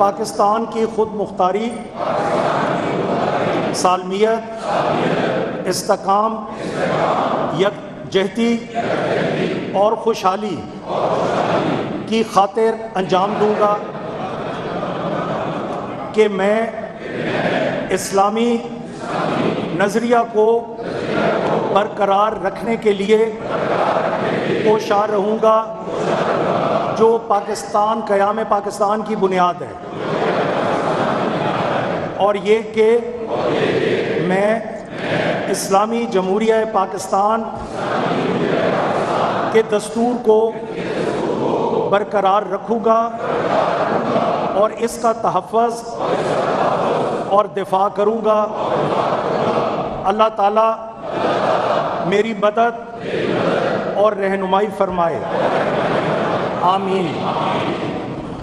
पाकिस्तान की खुद मुख्तारी, सालमियत, इस्तेकाम, यकजहती और खुशहाली की खातिर अंजाम दूंगा कि मैं इस्लामी नज़रिया को बरकरार रखने के लिए कोशा रहूँगा, जो पाकिस्तान क़याम पाकिस्तान की बुनियाद है, और ये कि मैं इस्लामी जमहूरिया पाकिस्तान के दस्तूर को बरकरार रखूँगा और इसका तहफ़्फ़ुज़ और दिफा करूँगा। अल्लाह ताला मेरी मदद और रहनुमाई फरमाए। आमीन।